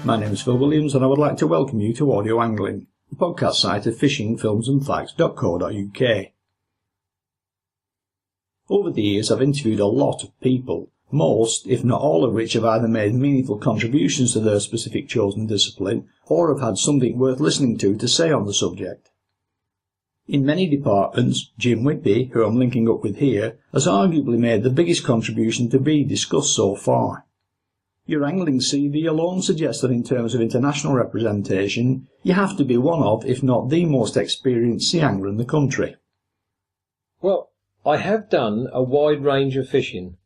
My name is Phil Williams and I would like to welcome you to Audio Angling, the podcast site of fishingfilmsandfacts.co.uk. Over the years I've interviewed a lot of people, most, if not all of which have either made meaningful contributions to their specific chosen discipline or have had something worth listening to say on the subject. In many departments, Jim Whippy, who I'm linking up with here, has arguably made the biggest contribution to be discussed so far. Your angling CV alone suggests that in terms of international representation, you have to be one of, if not the most experienced sea angler in the country. Well, I have done a wide range of fishing.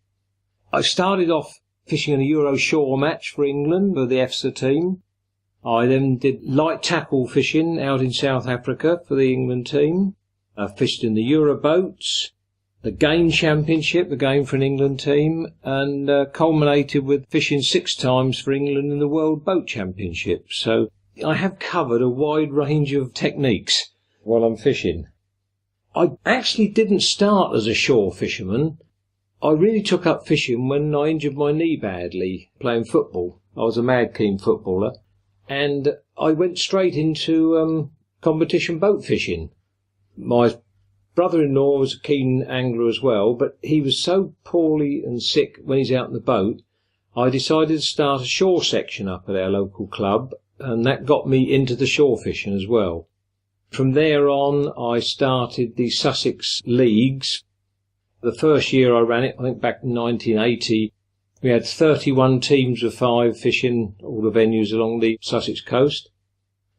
I started off fishing in a Euro shore match for England with the EFSA team. I then did light tackle fishing out in South Africa for the England team. I fished in the Euro boats, the Game Championship, the game for an England team, and culminated with fishing 6 times for England in the World Boat Championship. So I have covered a wide range of techniques while I'm fishing. I actually didn't start as a shore fisherman. I really took up fishing when I injured my knee badly playing football. I was a mad keen footballer. And I went straight into competition boat fishing. My brother-in-law was a keen angler as well, but he was so poorly and sick when he's out in the boat, I decided to start a shore section up at our local club, and that got me into the shore fishing as well. From there on, I started the Sussex Leagues. The first year I ran it, I think back in 1980, we had 31 teams of 5 fishing all the venues along the Sussex coast.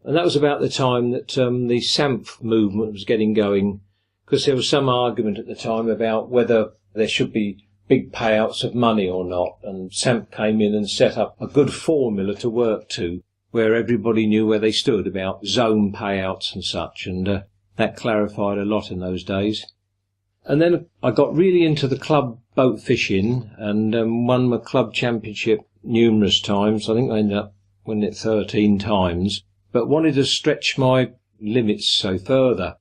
And that was about the time that the SAMP movement was getting going, because there was some argument at the time about whether there should be big payouts of money or not. And SAMP came in and set up a good formula to work to, where everybody knew where they stood about zone payouts and such. And that clarified a lot in those days. And then I got really into the club boat fishing and won my club championship numerous times. I think I ended up winning it 13 times, but wanted to stretch my limits so further.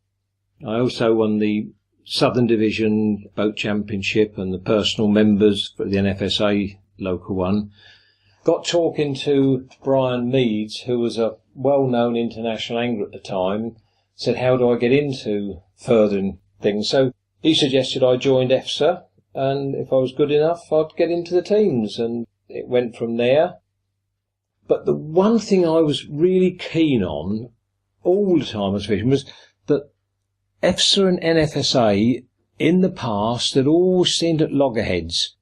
I also won the Southern Division Boat Championship and the personal members for the NFSA local one. Got talking to Brian Meads, who was a well-known international angler at the time, said, how do I get into furthering things? So he suggested I joined EFSA, and if I was good enough, I'd get into the teams, and it went from there. But the one thing I was really keen on all the time I was fishing was that EFSA and NFSA in the past had always seemed at loggerheads.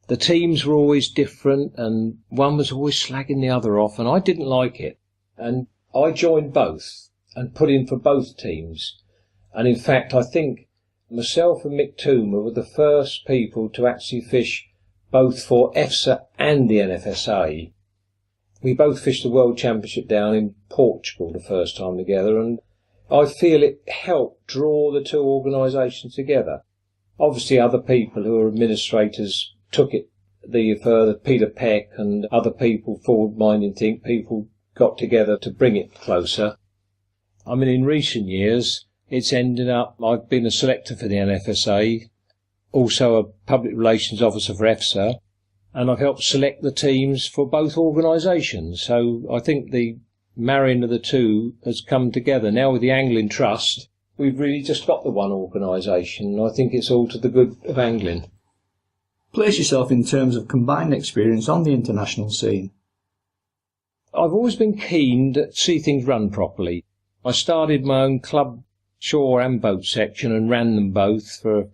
The teams were always different, and one was always slagging the other off, and I didn't like it. And I joined both and put in for both teams. And in fact, I think myself and Mick Toomer were the first people to actually fish both for EFSA and the NFSA. We both fished the World Championship down in Portugal the first time together, and I feel it helped draw the two organisations together. Obviously other people who are administrators took it the further. Peter Peck and other people, forward-minded people, got together to bring it closer. I mean, in recent years, it's ended up, I've been a selector for the NFSA, also a public relations officer for EFSA, and I've helped select the teams for both organisations. So I think the marrying of the two has come together. Now with the Angling Trust, we've really just got the one organisation, and I think it's all to the good of angling. Place yourself in terms of combined experience on the international scene. I've always been keen to see things run properly. I started my own club shore and boat section and ran them both for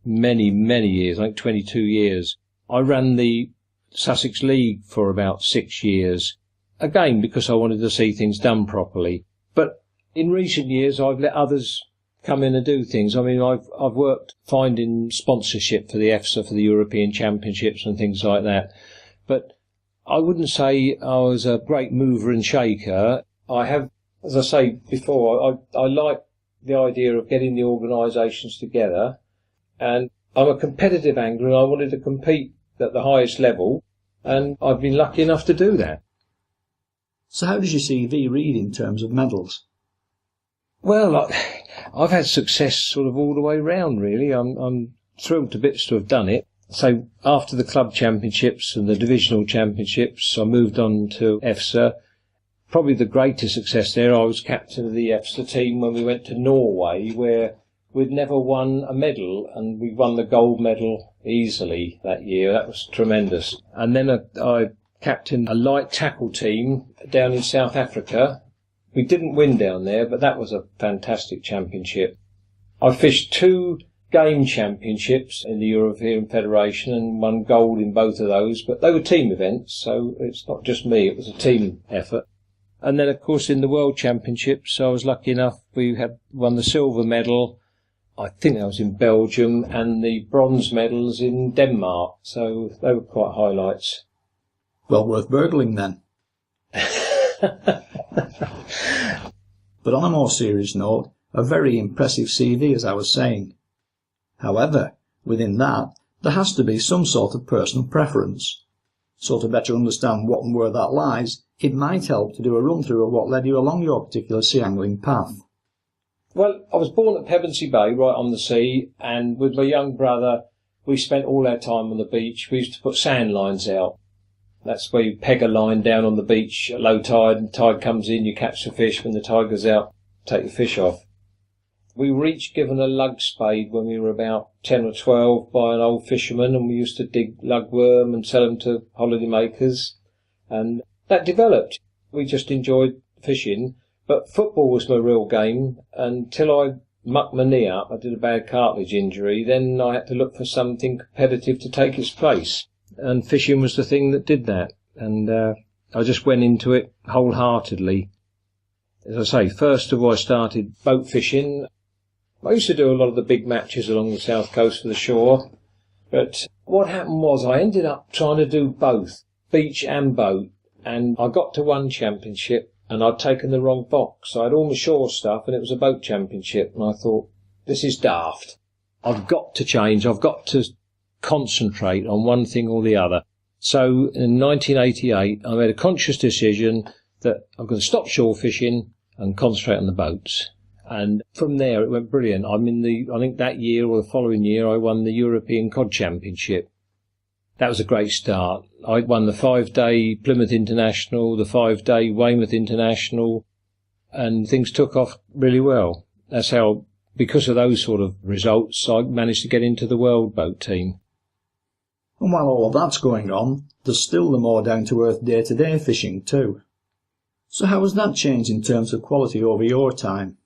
many, many years, I think 22 years. I ran the Sussex League for about 6 years, again because I wanted to see things done properly. But in recent years I've let others come in and do things. I mean, I've worked finding sponsorship for the EFSA, for the European Championships and things like that. But I wouldn't say I was a great mover and shaker. I have, as I say before, I like the idea of getting the organisations together, and I'm a competitive angler and I wanted to compete at the highest level, and I've been lucky enough to do that. So how does your CV read in terms of medals? Well, I've had success sort of all the way round, really. I'm thrilled to bits to have done it. So after the club championships and the divisional championships, I moved on to EFSA. Probably the greatest success there, I was captain of the EFSA team when we went to Norway, where we'd never won a medal, and we won the gold medal easily that year. That was tremendous. And then I captained a light tackle team down in South Africa. We didn't win down there, but that was a fantastic championship. I fished 2 game championships in the European Federation and won gold in both of those, but they were team events, so it's not just me, it was a team effort. And then, of course, in the World Championships, I was lucky enough, we had won the silver medal, I think that was in Belgium, and the bronze medals in Denmark, so they were quite highlights. Well worth burgling then. But on a more serious note, a very impressive CV, as I was saying. However, within that, there has to be some sort of personal preference. So to better understand what and where that lies, it might help to do a run-through of what led you along your particular sea angling path. Well, I was born at Pevensey Bay, right on the sea, and with my young brother, we spent all our time on the beach. We used to put sand lines out. That's where you peg a line down on the beach at low tide, and the tide comes in, you catch the fish. When the tide goes out, take the fish off. We were each given a lug spade when we were about 10 or 12 by an old fisherman, and we used to dig lugworm and sell them to holiday makers. And that developed. We just enjoyed fishing. But football was my real game until I mucked my knee up. I did a bad cartilage injury. Then I had to look for something competitive to take its place. And fishing was the thing that did that. And I just went into it wholeheartedly. As I say, first of all, I started boat fishing. I used to do a lot of the big matches along the south coast of the shore. But what happened was I ended up trying to do both, beach and boat. And I got to one championship and I'd taken the wrong box. I had all my shore stuff and it was a boat championship. And I thought, this is daft. I've got to change. I've got to concentrate on one thing or the other. So in 1988, I made a conscious decision that I'm going to stop shore fishing and concentrate on the boats. And from there, it went brilliant. I think that year or the following year, I won the European Cod Championship. That was a great start. I won the 5-day Plymouth International, the 5-day Weymouth International, and things took off really well. That's how, because of those sort of results, I managed to get into the world boat team. And while all of that's going on, there's still the more down-to-earth day-to-day fishing too. So how has that changed in terms of quality over your time?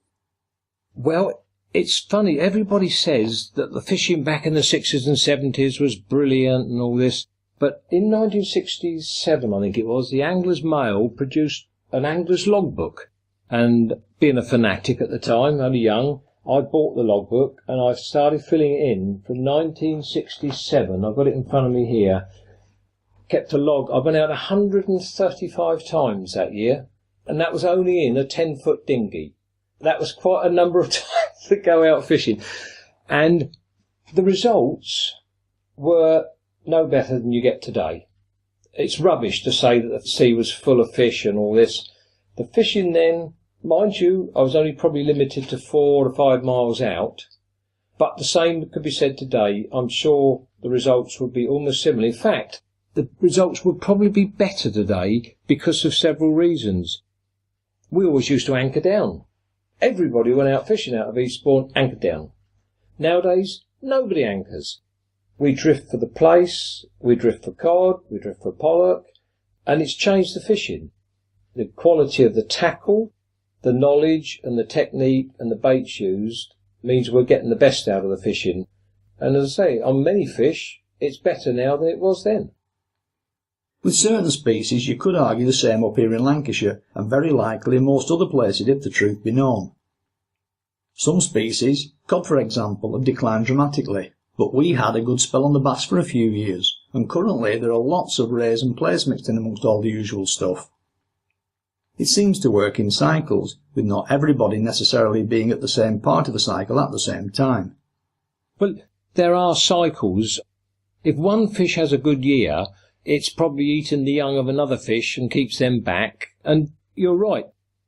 Well, it's funny. Everybody says that the fishing back in the 60s and 70s was brilliant and all this. But in 1967, I think it was, the Angler's Mail produced an Angler's Logbook. And being a fanatic at the time, only young, I bought the logbook and I started filling it in from 1967. I've got it in front of me here. Kept a log. I went out 135 times that year. And that was only in a 10-foot dinghy. That was quite a number of times to go out fishing. And the results were no better than you get today. It's rubbish to say that the sea was full of fish and all this. The fishing then, mind you, I was only probably limited to 4 or 5 miles out. But the same could be said today. I'm sure the results would be almost similar. In fact, the results would probably be better today because of several reasons. We always used to anchor down. Everybody went out fishing out of Eastbourne, anchored down. Nowadays, nobody anchors. We drift for the place, we drift for cod, we drift for pollock, and it's changed the fishing. The quality of the tackle, the knowledge and the technique and the baits used means we're getting the best out of the fishing. And as I say, on many fish, it's better now than it was then. With certain species, you could argue the same up here in Lancashire, and very likely in most other places if the truth be known. Some species, cod for example, have declined dramatically, but we had a good spell on the bass for a few years, and currently there are lots of rays and plaice mixed in amongst all the usual stuff. It seems to work in cycles, with not everybody necessarily being at the same part of the cycle at the same time. Well, there are cycles. If one fish has a good year, it's probably eaten the young of another fish and keeps them back. And you're right.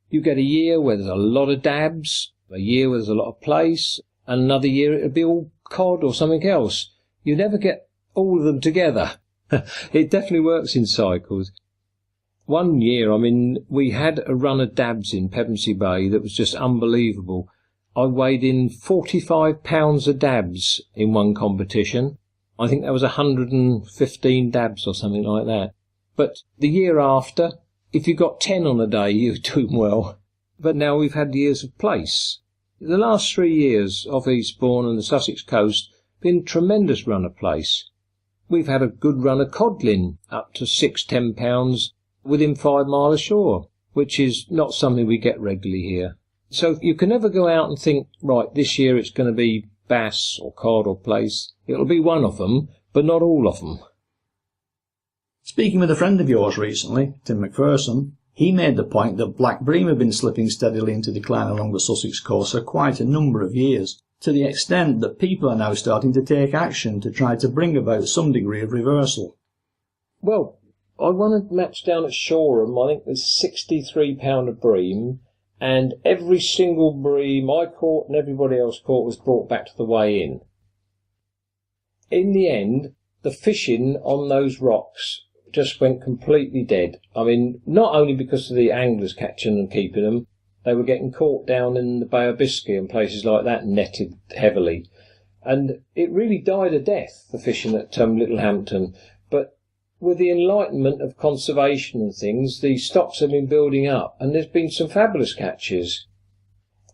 You get a year where there's a lot of dabs, a year where there's a lot of plaice, and another year it'll be all cod or something else. You never get all of them together. It definitely works in cycles. One year, we had a run of dabs in Pevensey Bay that was just unbelievable. I weighed in 45 pounds of dabs in one competition. I think that was 115 dabs or something like that. But the year after, if you got 10 on a day, you were doing well. But now we've had years of place. The last 3 years off Eastbourne and the Sussex coast been tremendous run of place. We've had a good run of codlin, up to 6-10 pounds within 5 miles ashore, which is not something we get regularly here. So you can never go out and think, right, this year it's going to be bass or cod or plaice. It'll be one of them, but not all of them. Speaking with a friend of yours recently, Tim McPherson, he made the point that black bream have been slipping steadily into decline along the Sussex coast for quite a number of years, to the extent that people are now starting to take action to try to bring about some degree of reversal. Well, I won a match down at Shoreham, I think it was 63 pound of bream, and every single bream I caught and everybody else caught was brought back to the weigh-in. In the end, the fishing on those rocks just went completely dead. Not only because of the anglers catching and keeping them, they were getting caught down in the Bay of Biscay and places like that, netted heavily. And it really died a death, the fishing at Littlehampton. But with the enlightenment of conservation and things, the stocks have been building up, and there's been some fabulous catches.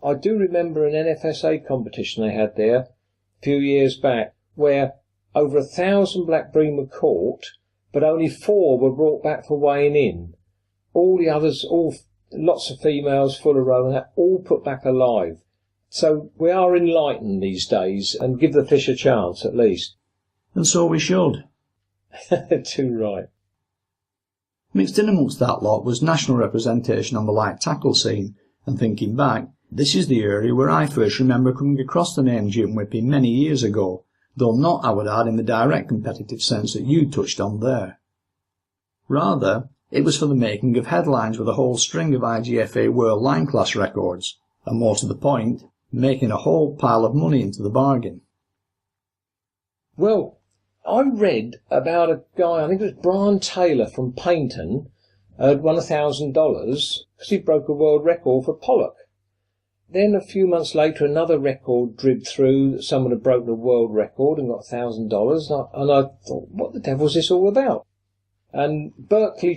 I do remember an NFSA competition they had there a few years back, where over 1,000 black bream were caught, but only 4 were brought back for weighing in. All the others, lots of females, full of roe, and that, all put back alive. So we are enlightened these days, and give the fish a chance at least. And so we should. Too right. Mixed in amongst that lot was national representation on the light tackle scene, and thinking back, this is the area where I first remember coming across the name Jim Whippy many years ago, though not, I would add, in the direct competitive sense that you touched on there. Rather, it was for the making of headlines with a whole string of IGFA World Line Class records, and more to the point, making a whole pile of money into the bargain. Well, I read about a guy, I think it was Brian Taylor from Paynton, had won $1,000 because he broke a world record for pollock. Then a few months later, another record dribbed through that someone had broken a world record and got $1,000. And I thought, what the devil's this all about? And Berkeley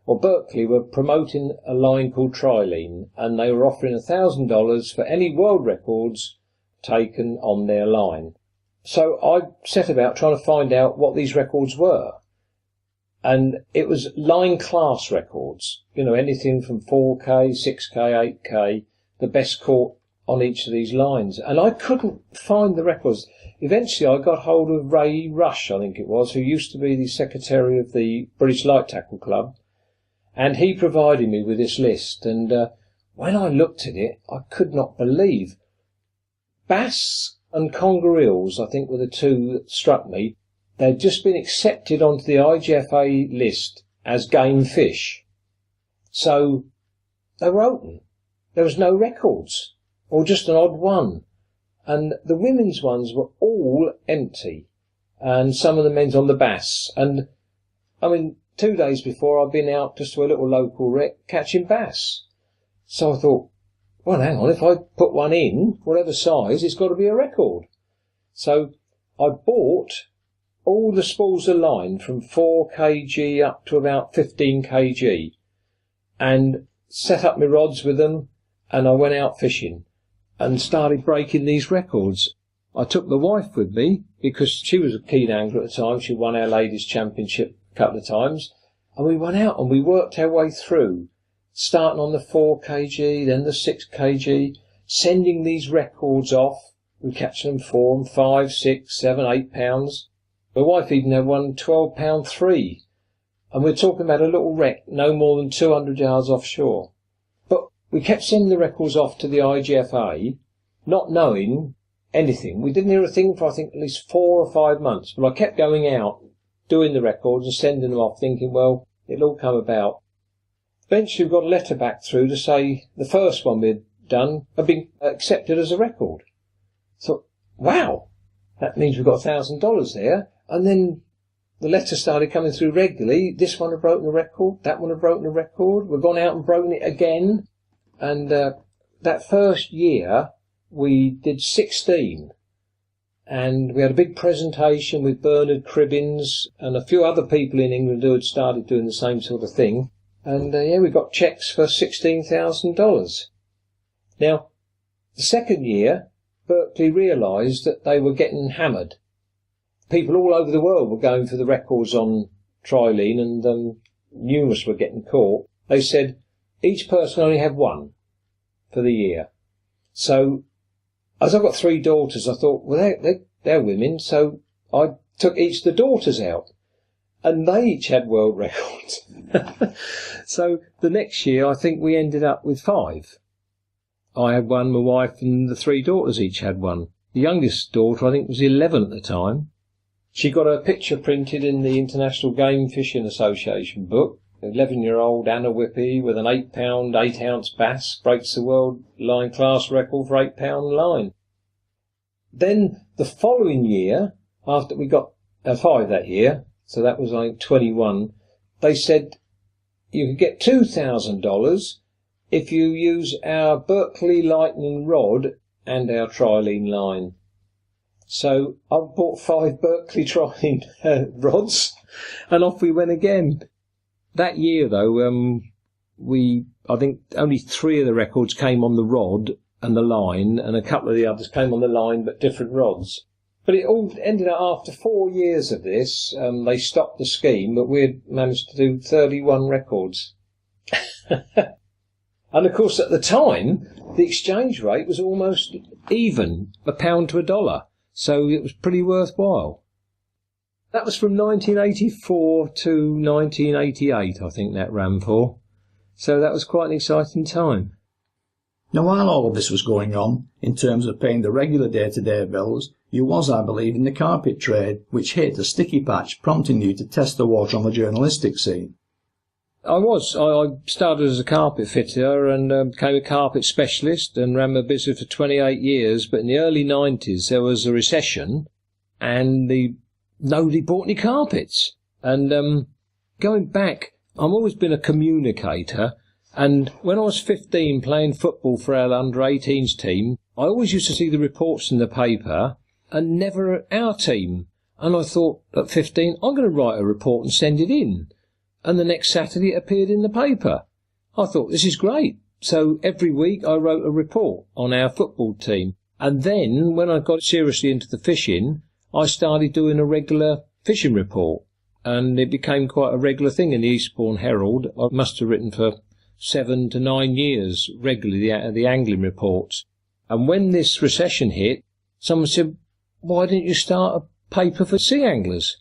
were promoting a line called Trilene, and they were offering $1,000 for any world records taken on their line. So I set about trying to find out what these records were. And it was line class records, anything from 4K, 6K, 8K, the best caught on each of these lines. And I couldn't find the records. Eventually I got hold of Ray Rush, I think it was, who used to be the secretary of the British Light Tackle Club. And he provided me with this list. And when I looked at it, I could not believe. Bass and conger eels, I think, were the two that struck me. They'd just been accepted onto the IGFA list as game fish. So they were open. There was no records, or just an odd one. And the women's ones were all empty, and some of the men's on the bass. And, 2 days before I'd been out just to a little local wreck catching bass. So I thought, well, hang on, if I put one in, whatever size, it's got to be a record. So I bought all the spools of line from 4 kg up to about 15 kg and set up my rods with them, and I went out fishing and started breaking these records. I took the wife with me because she was a keen angler at the time. She won our ladies' championship a couple of times, and we went out and we worked our way through, starting on the 4 kg, then the 6 kg, sending these records off. We catch them 4, 5, 6, 7, 8 pounds. My wife even had one 12 pound 3. And we're talking about a little wreck no more than 200 yards offshore. But we kept sending the records off to the IGFA, not knowing anything. We didn't hear a thing for, I think, at least 4 or 5 months. But I kept going out, doing the records and sending them off, thinking, well, it'll all come about. Eventually we got a letter back through to say the first one we'd done had been accepted as a record. Thought, wow, that means we've got $1,000 there. And then the letters started coming through regularly. This one had broken a record, that one had broken a record. We've gone out and broken it again. And that first year, we did 16. And we had a big presentation with Bernard Cribbins and a few other people in England who had started doing the same sort of thing. And we got cheques for $16,000. Now, the second year, Berkeley realised that they were getting hammered. People all over the world were going for the records on Trilene, and numerous were getting caught. They said each person only had one for the year. So, as I've got 3 daughters, I thought, well, they're women, so I took each of the daughters out, and they each had world records. So the next year, I think we ended up with 5. I had one, my wife and the 3 daughters each had one. The youngest daughter, I think, was 11 at the time. She got her picture printed in the International Game Fishing Association book. 11-year-old Anna Whippy with an 8-pound, 8-ounce bass breaks the world line class record for 8-pound line. Then the following year, after we got 5 that year, so that was like 21, they said you could get $2,000 if you use our Berkeley Lightning rod and our Trilene line. So I bought 5 Berkeley Trilene rods, and off we went again. That year, though, I think only 3 of the records came on the rod and the line, and a couple of the others came on the line but different rods. But it all ended up after 4 years of this. They stopped the scheme, but we had managed to do 31 records. And of course, at the time, the exchange rate was almost even, £1 to $1. So it was pretty worthwhile. That was from 1984 to 1988, I think that ran for. So that was quite an exciting time. Now, while all of this was going on, in terms of paying the regular day-to-day bills, you was, I believe, in the carpet trade, which hit a sticky patch, prompting you to test the water on the journalistic scene. I was. I started as a carpet fitter and became a carpet specialist and ran my business for 28 years. But in the early 90s, there was a recession and nobody bought any carpets. And going back, I've always been a communicator. And when I was 15 playing football for our under-18s team, I always used to see the reports in the paper and never our team. And I thought at 15, I'm going to write a report and send it in. And the next Saturday it appeared in the paper. I thought, this is great. So every week I wrote a report on our football team. And then when I got seriously into the fishing, I started doing a regular fishing report. And it became quite a regular thing in the Eastbourne Herald. I must have written for 7 to 9 years regularly the angling reports. And when this recession hit, someone said, why didn't you start a paper for sea anglers?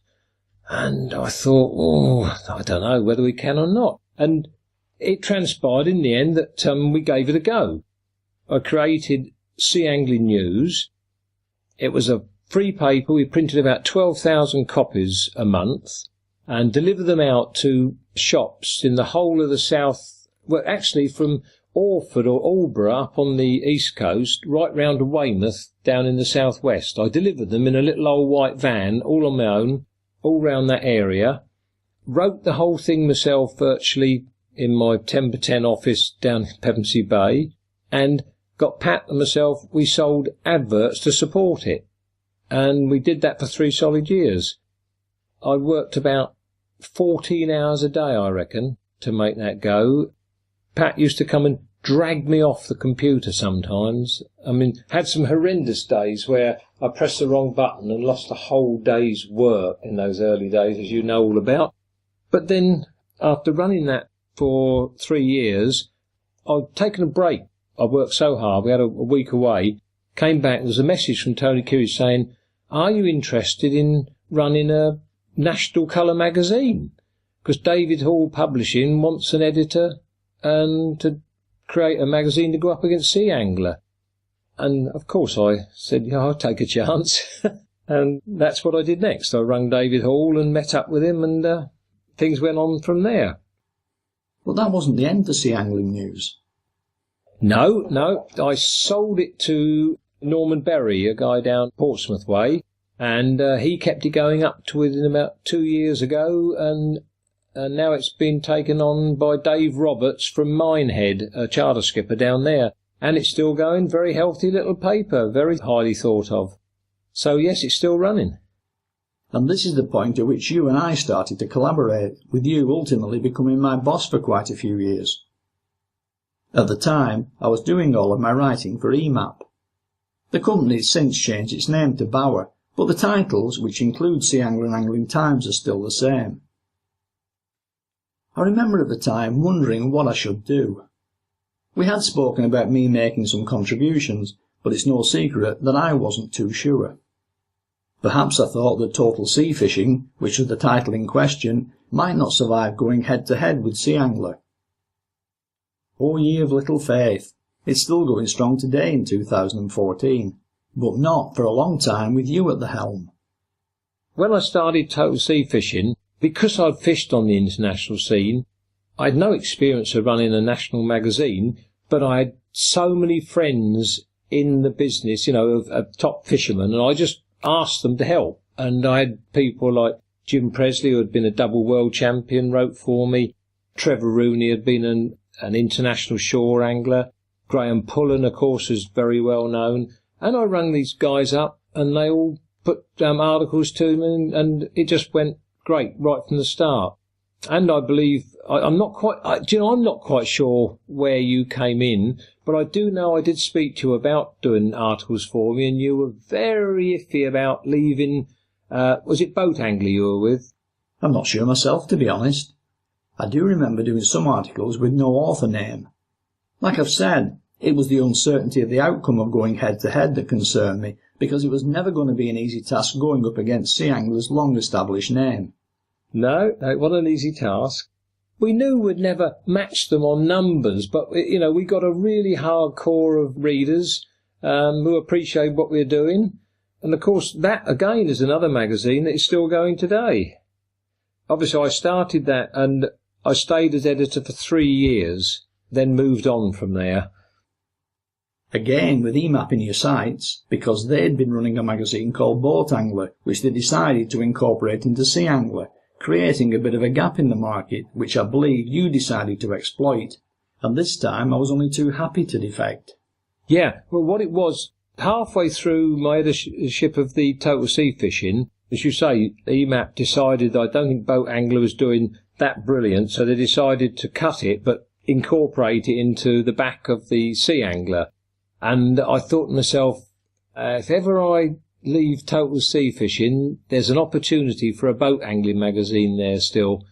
And I thought, I don't know whether we can or not. And it transpired in the end that we gave it a go. I created Sea Angling News. It was a free paper. We printed about 12,000 copies a month and delivered them out to shops in the whole of the south, well, actually from Orford or Aldborough up on the east coast, right round to Weymouth down in the southwest. I delivered them in a little old white van, all on my own, all round that area. Wrote the whole thing myself virtually in my 10x10 office down in Pevensey Bay, and got Pat and myself, we sold adverts to support it. And we did that for 3 solid years. I worked about 14 hours a day, I reckon, to make that go. Pat used to come and drag me off the computer sometimes. I mean, had some horrendous days where I pressed the wrong button and lost a whole day's work in those early days, as you know all about. But then, after running that for 3 years, I'd taken a break. I worked so hard, we had a week away, came back, there was a message from Tony Curry saying, are you interested in running a national colour magazine? Because David Hall Publishing wants an editor and to create a magazine to go up against Sea Angler. And of course I said, yeah, I'll take a chance. And that's what I did next. I rang David Hall and met up with him, and things went on from there. But that wasn't the end of Sea Angling News. No, I sold it to Norman Berry, a guy down Portsmouth way, And he kept it going up to within about 2 years ago, and now it's been taken on by Dave Roberts from Minehead, a charter skipper down there. And it's still going, very healthy little paper, very highly thought of. So yes, it's still running. And this is the point at which you and I started to collaborate, with you ultimately becoming my boss for quite a few years. At the time, I was doing all of my writing for EMAP. The company has since changed its name to Bauer, but the titles, which include Sea Angler and Angling Times, are still the same. I remember at the time wondering what I should do. We had spoken about me making some contributions, but it's no secret that I wasn't too sure. Perhaps I thought that Total Sea Fishing, which was the title in question, might not survive going head-to-head with Sea Angler. Oh, ye of little faith, it's still going strong today in 2014, but not for a long time with you at the helm. When I started Total Sea Fishing, because I'd fished on the international scene, I had no experience of running a national magazine, but I had so many friends in the business, of top fishermen, and I just asked them to help. And I had people like Jim Presley, who had been a double world champion, wrote for me. Trevor Rooney had been an international shore angler. Graham Pullen, of course, was very well known. And I rang these guys up, and they all put articles to me, and it just went great right from the start. And I believe, I'm not quite sure where you came in, but I do know I did speak to you about doing articles for me, and you were very iffy about leaving, was it Boat Angler you were with? I'm not sure myself, to be honest. I do remember doing some articles with no author name. Like I've said, it was the uncertainty of the outcome of going head-to-head that concerned me, because it was never going to be an easy task going up against Sea Angler's long-established name. No, it wasn't an easy task. We knew we'd never match them on numbers, but, we got a really hard core of readers who appreciate what we're doing. And, of course, that, again, is another magazine that is still going today. Obviously, I started that, and I stayed as editor for 3 years, then moved on from there. Again, with EMAP in your sights, because they'd been running a magazine called Boat Angler, which they decided to incorporate into Sea Angler, creating a bit of a gap in the market, which I believe you decided to exploit. And this time I was only too happy to defect. Yeah, well, what it was, halfway through my editorship of the Total Sea Fishing, as you say, EMAP decided I don't think Boat Angler was doing that brilliant, so they decided to cut it, but incorporate it into the back of the Sea Angler. And I thought to myself, if ever I leave Total Sea Fishing, there's an opportunity for a boat angling magazine there still.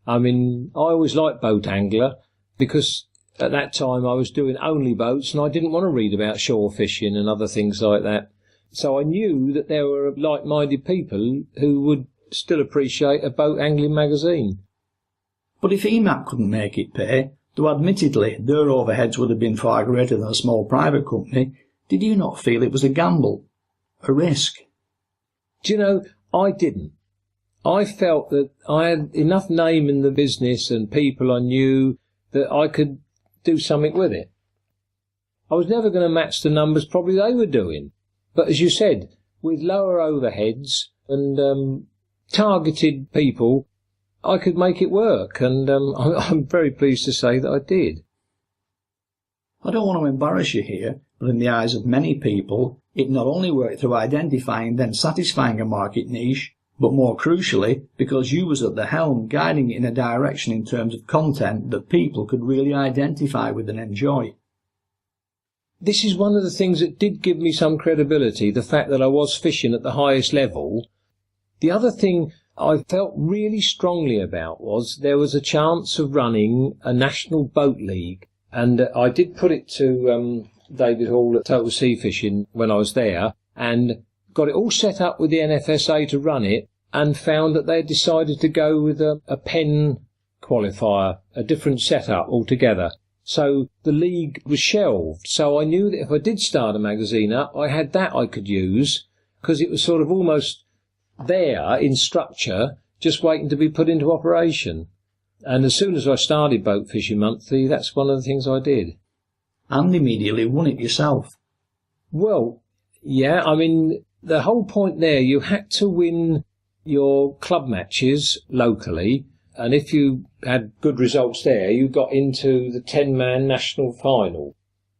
I mean, I always liked Boat Angler because at that time I was doing only boats and I didn't want to read about shore fishing and other things like that. So I knew that there were like-minded people who would still appreciate a boat angling magazine. But if EMAP couldn't make it pay, though admittedly their overheads would have been far greater than a small private company, did you not feel it was a gamble? A risk? Do you know, I didn't. I felt that I had enough name in the business and people I knew that I could do something with it. I was never going to match the numbers probably they were doing. But as you said, with lower overheads and targeted people, I could make it work, and I'm very pleased to say that I did. I don't want to embarrass you here, but in the eyes of many people, it not only worked through identifying then satisfying a market niche, but more crucially, because you was at the helm guiding it in a direction in terms of content that people could really identify with and enjoy. This is one of the things that did give me some credibility, the fact that I was fishing at the highest level. The other thing I felt really strongly about was there was a chance of running a national boat league. And I did put it to David Hall at Total Sea Fishing when I was there and got it all set up with the NFSA to run it and found that they had decided to go with a pen qualifier, a different setup altogether. So the league was shelved. So I knew that if I did start a magazine up, I had that I could use because it was sort of almost there in structure, just waiting to be put into operation. And as soon as I started Boat Fishing Monthly, that's one of the things I did. And immediately won it yourself. Well, yeah, I mean, the whole point there, you had to win your club matches locally, and if you had good results there, you got into the 10-man national final.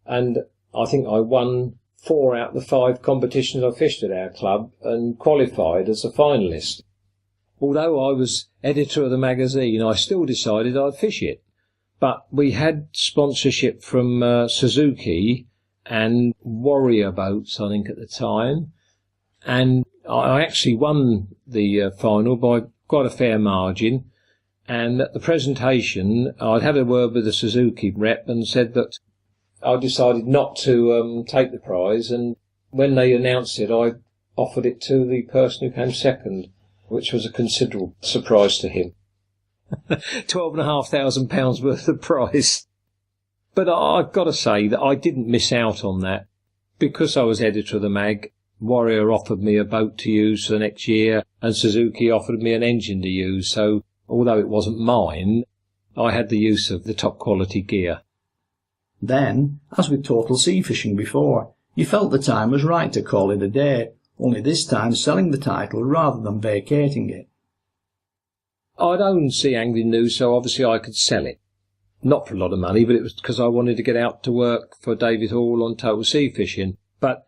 And I think I won 4 out of the 5 competitions I fished at our club and qualified as a finalist. Although I was editor of the magazine, I still decided I'd fish it. But we had sponsorship from Suzuki and Warrior boats, I think, at the time. And I actually won the final by quite a fair margin. And at the presentation, I'd had a word with the Suzuki rep and said that I decided not to take the prize. And when they announced it, I offered it to the person who came second, which was a considerable surprise to him. £12,500 worth of prize. But I've got to say that I didn't miss out on that. Because I was editor of the mag, Warrior offered me a boat to use for the next year, and Suzuki offered me an engine to use, so although it wasn't mine, I had the use of the top quality gear. Then, as with total sea fishing before, you felt the time was right to call it a day, only this time selling the title rather than vacating it. I'd owned Sea Angling News, so obviously I could sell it. Not for a lot of money, but it was because I wanted to get out to work for David Hall on Total Sea Fishing. But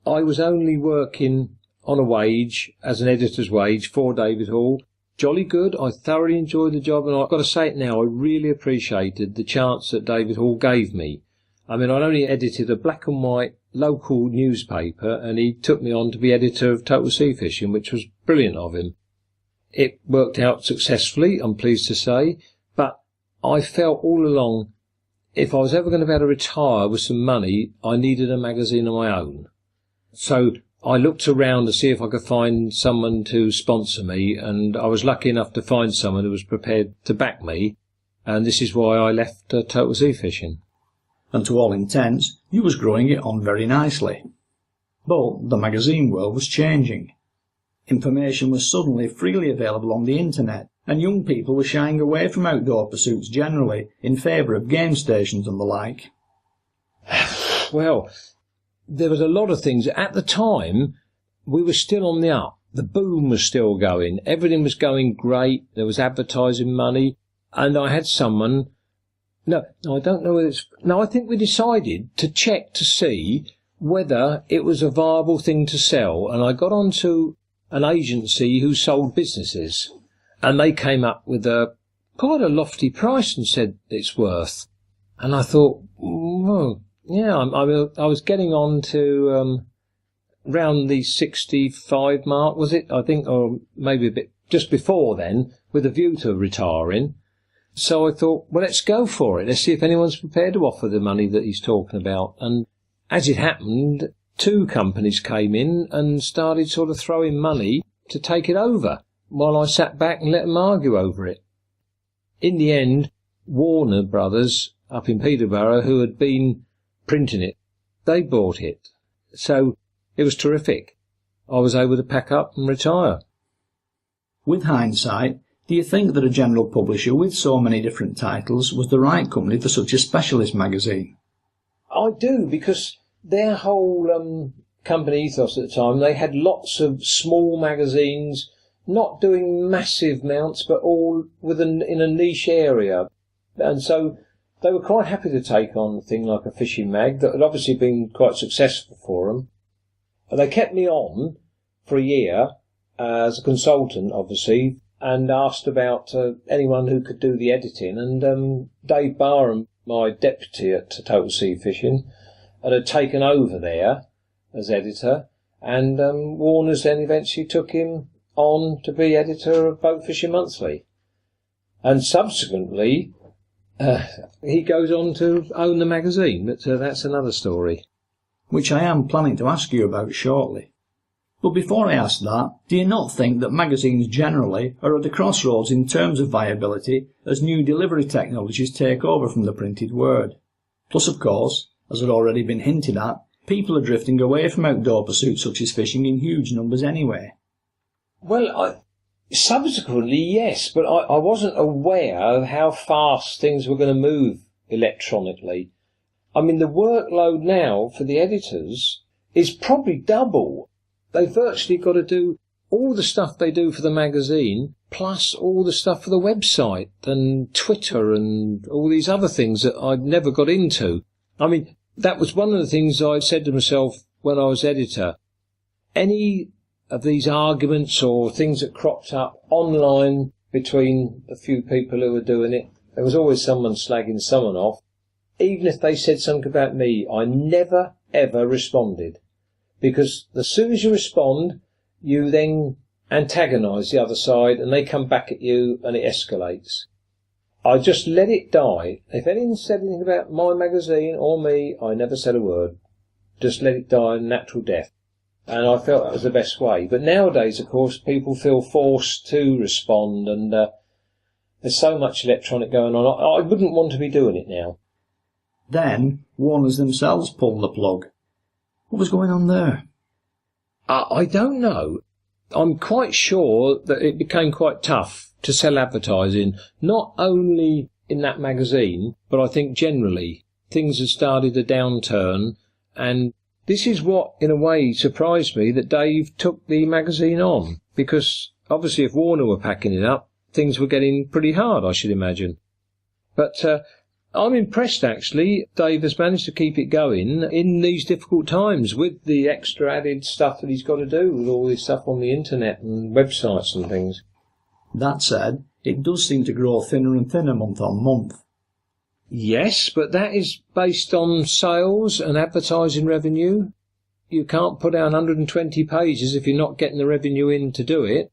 I was only working on a wage, as an editor's wage, for David Hall. Jolly good. I thoroughly enjoyed the job, and I've got to say it now, I really appreciated the chance that David Hall gave me. I mean, I'd only edited a black and white local newspaper, and he took me on to be editor of Total Sea Fishing, which was brilliant of him. It worked out successfully, I'm pleased to say, but I felt all along, if I was ever going to be able to retire with some money, I needed a magazine of my own. So I looked around to see if I could find someone to sponsor me, and I was lucky enough to find someone who was prepared to back me, and this is why I left Total Sea Fishing. And to all intents, you was growing it on very nicely. But the magazine world was changing. Information was suddenly freely available on the internet, and young people were shying away from outdoor pursuits generally in favour of game stations and the like. Well, there was a lot of things. At the time, we were still on the up. The boom was still going. Everything was going great. There was advertising money. And I had someone... No, I don't know whether it's... No, I think we decided to check to see whether it was a viable thing to sell. And I got onto an agency who sold businesses. And they came up with quite a lofty price and said it's worth. And I thought, well... Yeah, I was getting on to round the 65 mark, was it? I think, or maybe a bit just before then, with a view to retiring. So I thought, well, let's go for it. Let's see if anyone's prepared to offer the money that he's talking about. And as it happened, 2 companies came in and started sort of throwing money to take it over, while I sat back and let them argue over it. In the end, Warner Brothers up in Peterborough, who had been printing it, they bought it. So it was terrific. I was able to pack up and retire. With hindsight, do you think that a general publisher with so many different titles was the right company for such a specialist magazine? I do, because their whole company ethos at the time, they had lots of small magazines, not doing massive amounts, but all in a niche area. And so they were quite happy to take on a thing like a fishing mag that had obviously been quite successful for them. And they kept me on for a year as a consultant, obviously, and asked about anyone who could do the editing. And Dave Barham, my deputy at Total Sea Fishing, had taken over there as editor, and Warner's then eventually took him on to be editor of Boat Fishing Monthly. And subsequently... he goes on to own the magazine, but that's another story. Which I am planning to ask you about shortly. But before I ask that, do you not think that magazines generally are at the crossroads in terms of viability as new delivery technologies take over from the printed word? Plus, of course, as had already been hinted at, people are drifting away from outdoor pursuits such as fishing in huge numbers anyway. Well, subsequently, yes, but I wasn't aware of how fast things were going to move electronically. I mean, the workload now for the editors is probably double they've virtually got to do all the stuff they do for the magazine, plus all the stuff for the website and Twitter and all these other things that I'd never got into. I mean, that was one of the things I said to myself when I was editor. Any of these arguments or things that cropped up online between a few people who were doing it, there was always someone slagging someone off. Even if they said something about me, I never, ever responded. Because as soon as you respond, you then antagonise the other side and they come back at you and it escalates. I just let it die. If anyone said anything about my magazine or me, I never said a word. Just let it die a natural death. And I felt that was the best way. But nowadays, of course, people feel forced to respond, and there's so much electronic going on. I wouldn't want to be doing it now. Then, Warners themselves pulled the plug. What was going on there? I don't know. I'm quite sure that it became quite tough to sell advertising, not only in that magazine, but I think generally. Things had started a downturn, and this is what, in a way, surprised me, that Dave took the magazine on, because obviously if Warner were packing it up, things were getting pretty hard, I should imagine. But I'm impressed, actually. Dave has managed to keep it going in these difficult times with the extra added stuff that he's got to do with all this stuff on the internet and websites and things. That said, it does seem to grow thinner and thinner month on month. Yes, but that is based on sales and advertising revenue. You can't put down 120 pages if you're not getting the revenue in to do it.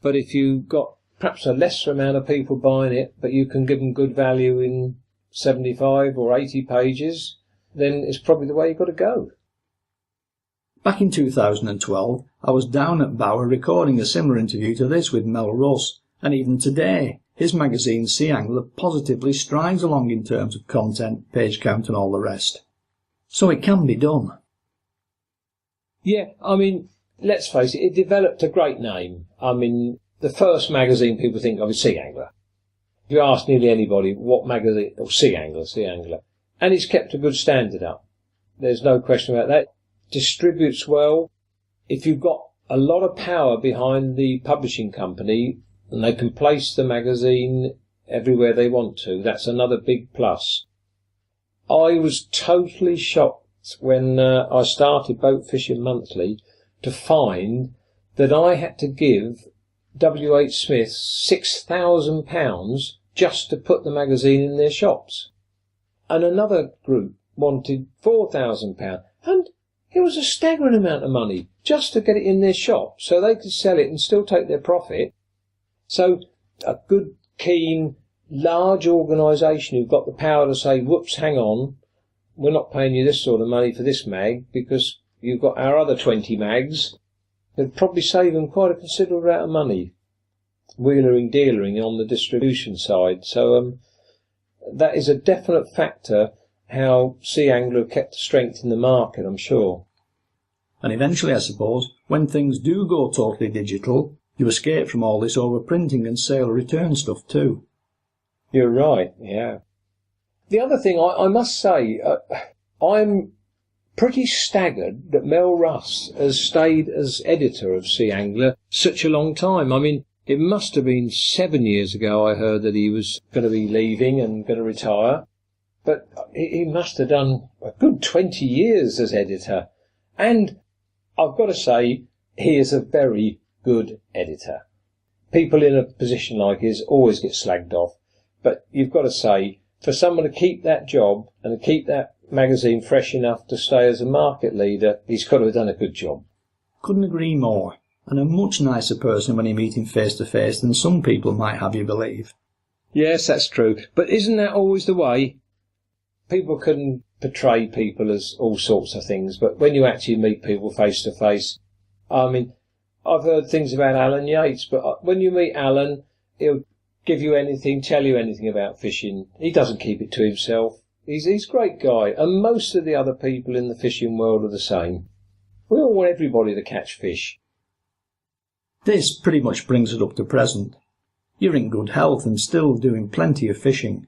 But if you've got perhaps a lesser amount of people buying it, but you can give them good value in 75 or 80 pages, then it's probably the way you've got to go. Back in 2012, I was down at Bower recording a similar interview to this with Mel Russ, and even today, his magazine Sea Angler positively strides along in terms of content, page count and all the rest. So it can be done. Yeah, I mean, let's face it, it developed a great name. I mean, the first magazine people think of is Sea Angler. If you ask nearly anybody, what magazine? Oh, Sea Angler. And it's kept a good standard up. There's no question about that. Distributes well. If you've got a lot of power behind the publishing company, and they can place the magazine everywhere they want to, that's another big plus. I was totally shocked when I started Boat Fishing Monthly to find that I had to give W.H. Smith £6,000 just to put the magazine in their shops. And another group wanted £4,000. And it was a staggering amount of money just to get it in their shop so they could sell it and still take their profit. So a good, keen, large organisation who've got the power to say, whoops, hang on, we're not paying you this sort of money for this mag because you've got our other 20 mags, it'd probably save them quite a considerable amount of money, wheelering, dealering on the distribution side. So that is a definite factor how Sea Angler kept the strength in the market, I'm sure. And eventually, I suppose, when things do go totally digital, you escape from all this overprinting and sale return stuff too. You're right, yeah. The other thing, I must say, I'm pretty staggered that Mel Russ has stayed as editor of Sea Angler such a long time. I mean, it must have been 7 years ago I heard that he was going to be leaving and going to retire. But he must have done a good 20 years as editor. And I've got to say, he is a very good editor. People in a position like his always get slagged off. But you've got to say, for someone to keep that job and to keep that magazine fresh enough to stay as a market leader, he's got to have done a good job. Couldn't agree more. And a much nicer person when you meet him face to face than some people might have you believe. Yes, that's true. But isn't that always the way? People can portray people as all sorts of things, but when you actually meet people face to face, I mean, I've heard things about Alan Yates, but when you meet Alan, he'll give you anything, tell you anything about fishing. He doesn't keep it to himself. He's a great guy, and most of the other people in the fishing world are the same. We all want everybody to catch fish. This pretty much brings it up to present. You're in good health and still doing plenty of fishing.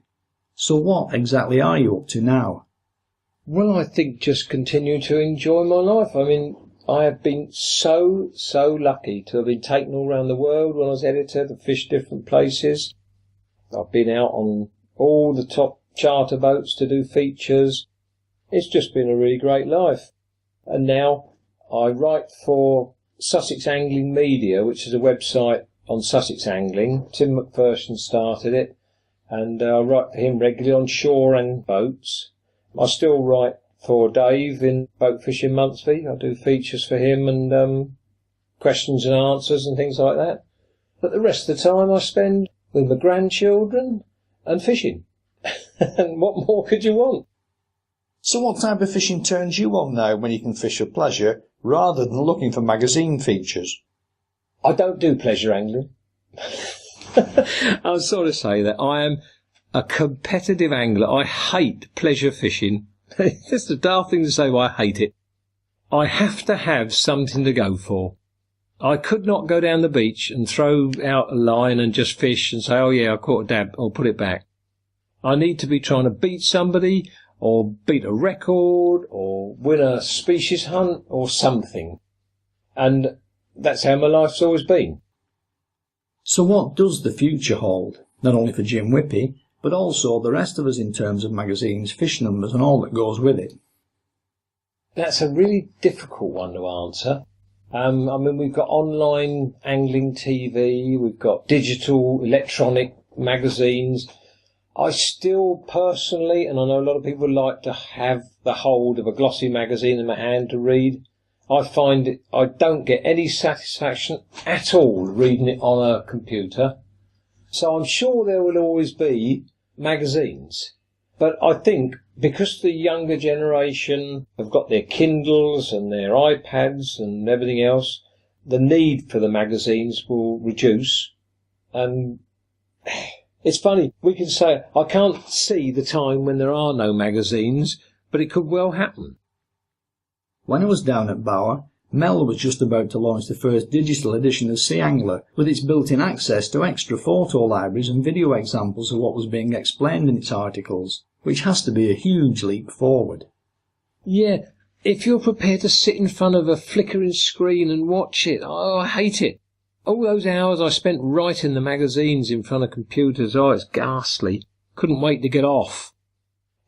So what exactly are you up to now? Well, I think just continue to enjoy my life. I mean, I have been so lucky to have been taken all around the world when I was editor to fish different places. I've been out on all the top charter boats to do features. It's just been a really great life. And now I write for Sussex Angling Media, which is a website on Sussex Angling. Tim McPherson started it, and I write for him regularly on shore and boats. I still write for Dave in Boat Fishing Monthly. I do features for him and questions and answers and things like that. But the rest of the time I spend with my grandchildren and fishing. And what more could you want? So what type of fishing turns you on now when you can fish for pleasure rather than looking for magazine features? I don't do pleasure angling. I'll sort of say that I am a competitive angler. I hate pleasure fishing. It's just a daft thing to say, but I hate it. I have to have something to go for. I could not go down the beach and throw out a line and just fish and say, oh yeah, I caught a dab, I'll put it back. I need to be trying to beat somebody, or beat a record, or win a species hunt, or something. And that's how my life's always been. So what does the future hold, not only for Jim Whippy, but also the rest of us in terms of magazines, fish numbers and all that goes with it? That's a really difficult one to answer. We've got online angling TV, we've got digital, electronic magazines. I still personally, and I know a lot of people like to have the hold of a glossy magazine in my hand to read. I find it, I don't get any satisfaction at all reading it on a computer. So I'm sure there will always be magazines. But I think because the younger generation have got their Kindles and their iPads and everything else, the need for the magazines will reduce. And it's funny, we can say, I can't see the time when there are no magazines, but it could well happen. When I was down at Bower, Mel was just about to launch the first digital edition of Sea Angler, with its built-in access to extra photo libraries and video examples of what was being explained in its articles, which has to be a huge leap forward. Yeah, if you're prepared to sit in front of a flickering screen and watch it, oh, I hate it. All those hours I spent writing the magazines in front of computers, oh, it's ghastly. Couldn't wait to get off.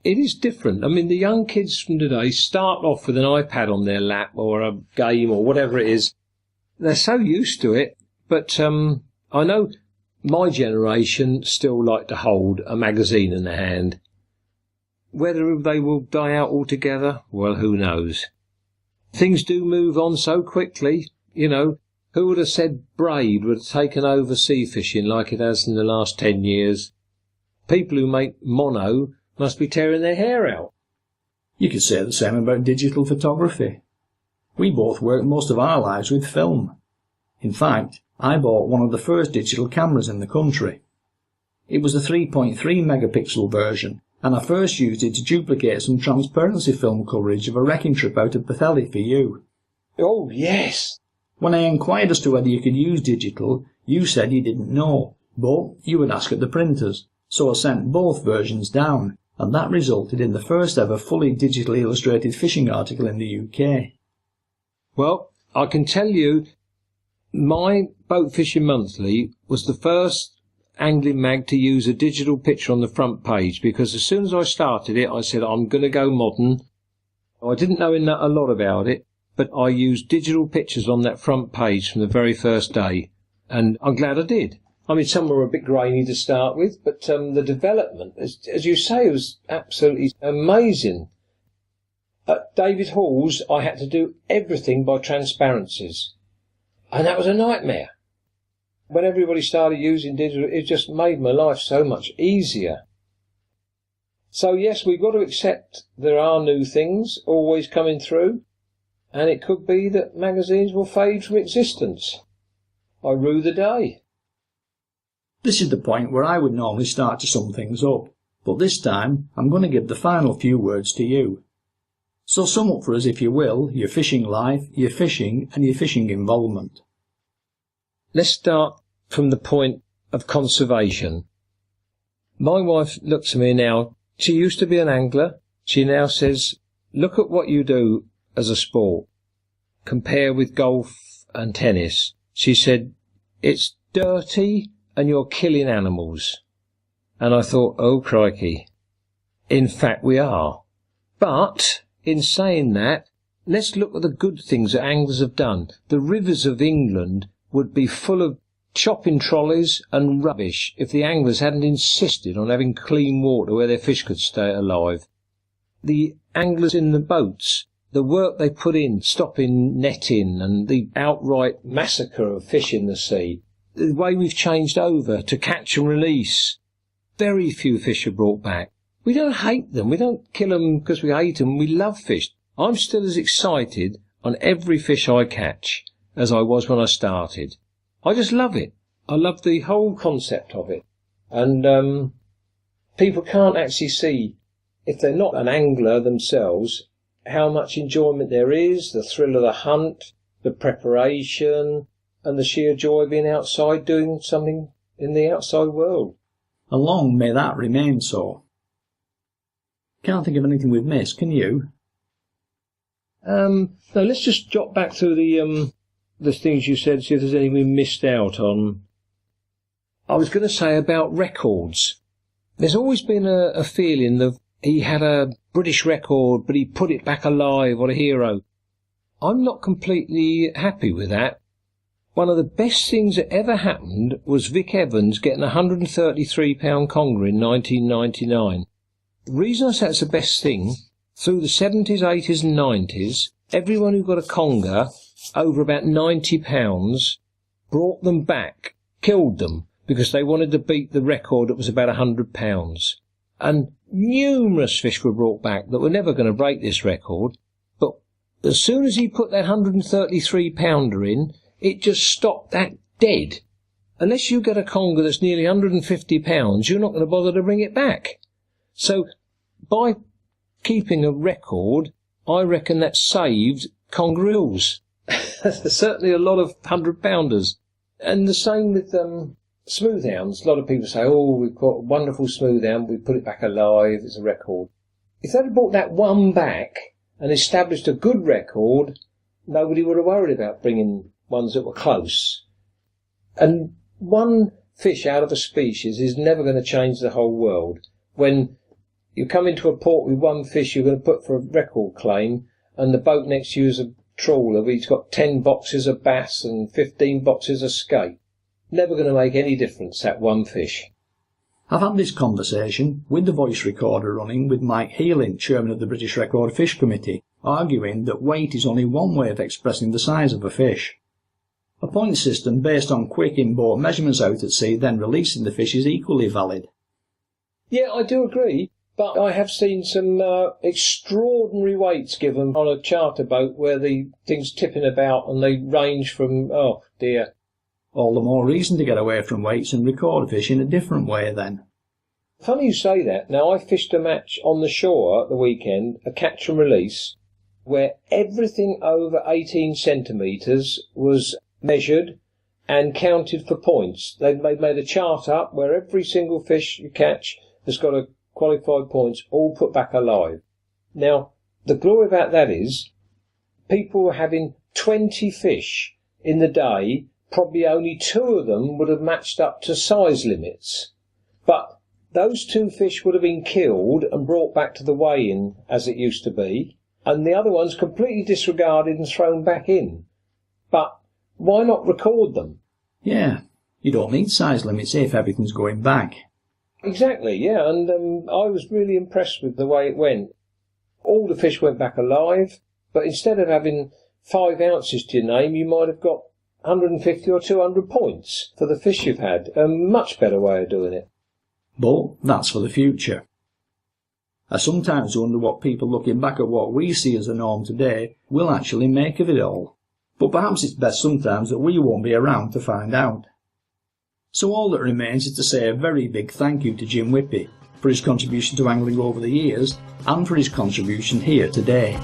It is different. I mean, the young kids from today start off with an iPad on their lap or a game or whatever it is. They're so used to it. But I know my generation still like to hold a magazine in their hand. Whether they will die out altogether, well, who knows. Things do move on so quickly, you know. Who would have said braid would have taken over sea fishing like it has in the last 10 years? People who make mono must be tearing their hair out. You could say the same about digital photography. We both worked most of our lives with film. In fact, I bought one of the first digital cameras in the country. It was the 3.3 megapixel version, and I first used it to duplicate some transparency film coverage of a wrecking trip out of Bethely for you. Oh, yes! When I inquired as to whether you could use digital, you said you didn't know, but you would ask at the printers, so I sent both versions down, and that resulted in the first ever fully digitally illustrated fishing article in the UK. Well, I can tell you, my Boat Fishing Monthly was the first angling mag to use a digital picture on the front page, because as soon as I started it, I said, I'm going to go modern. I didn't know a lot about it, but I used digital pictures on that front page from the very first day, and I'm glad I did. I mean, some were a bit grainy to start with, but the development, as you say, was absolutely amazing. At David Hall's, I had to do everything by transparencies, and that was a nightmare. When everybody started using digital, it just made my life so much easier. So yes, we've got to accept there are new things always coming through, and it could be that magazines will fade from existence. I rue the day. This is the point where I would normally start to sum things up, but this time I'm going to give the final few words to you. So sum up for us, if you will, your fishing life, your fishing and your fishing involvement. Let's start from the point of conservation. My wife looks at me now. She used to be an angler. She now says, look at what you do as a sport. compare with golf and tennis. She said, it's dirty and you're killing animals. And I thought, oh crikey. In fact, we are. But, in saying that, let's look at the good things that anglers have done. The rivers of England would be full of shopping trolleys and rubbish if the anglers hadn't insisted on having clean water where their fish could stay alive. The anglers in the boats, the work they put in, stopping netting and the outright massacre of fish in the sea, the way we've changed over to catch and release. Very few fish are brought back. We don't hate them. We don't kill them because we hate them. We love fish. I'm still as excited on every fish I catch as I was when I started. I just love it. I love the whole concept of it. And people can't actually see, if they're not an angler themselves, how much enjoyment there is, the thrill of the hunt, the preparation, and the sheer joy of being outside doing something in the outside world. And long may that remain so. Can't think of anything we've missed, can you? No, let's just jot back through the things you said, see if there's anything we missed out on. I was going to say about records. There's always been a feeling that he had a British record, but he put it back alive, what a hero. I'm not completely happy with that. One of the best things that ever happened was Vic Evans getting a £133 conger in 1999. The reason I say it's the best thing, through the 70s, 80s and 90s, everyone who got a conger over about £90 brought them back, killed them, because they wanted to beat the record that was about £100. And numerous fish were brought back that were never going to break this record. But as soon as he put that 133 pounder in, it just stopped that dead. Unless you get a conger that's nearly 150 pounds, you're not going to bother to bring it back. So by keeping a record, I reckon that saved congerills. Certainly a lot of 100-pounders. And the same with smooth hounds. A lot of people say, oh, we've got a wonderful smooth hound, we put it back alive, it's a record. If they'd brought that one back and established a good record, nobody would have worried about bringing ones that were close. And one fish out of a species is never going to change the whole world. When you come into a port with one fish you're going to put for a record claim, and the boat next to you is a trawler, he's got 10 boxes of bass and 15 boxes of skate. Never going to make any difference, that one fish. I've had this conversation with the voice recorder running with Mike Healing, chairman of the British Record Fish Committee, arguing that weight is only one way of expressing the size of a fish. A point system based on quick in-boat measurements out at sea, then releasing the fish, is equally valid. Yeah, I do agree, but I have seen some extraordinary weights given on a charter boat where the thing's tipping about and they range from, oh dear. All the more reason to get away from weights and record a fish in a different way then. Funny you say that. Now, I fished a match on the shore at the weekend, a catch and release, where everything over 18 centimetres was measured and counted for points. They made a chart up where every single fish you catch has got a qualified points, all put back alive. Now, the glory about that is people were having 20 fish in the day. Probably only 2 of them would have matched up to size limits. But those 2 fish would have been killed and brought back to the weigh-in, as it used to be, and the other ones completely disregarded and thrown back in. But why not record them? Yeah, you don't need size limits if everything's going back. Exactly, yeah, and I was really impressed with the way it went. All the fish went back alive, but instead of having 5 ounces to your name, you might have got 150 or 200 points for the fish you've had. A much better way of doing it. But that's for the future. I sometimes wonder what people looking back at what we see as the norm today will actually make of it all. But perhaps it's best sometimes that we won't be around to find out. So all that remains is to say a very big thank you to Jim Whippy for his contribution to angling over the years and for his contribution here today.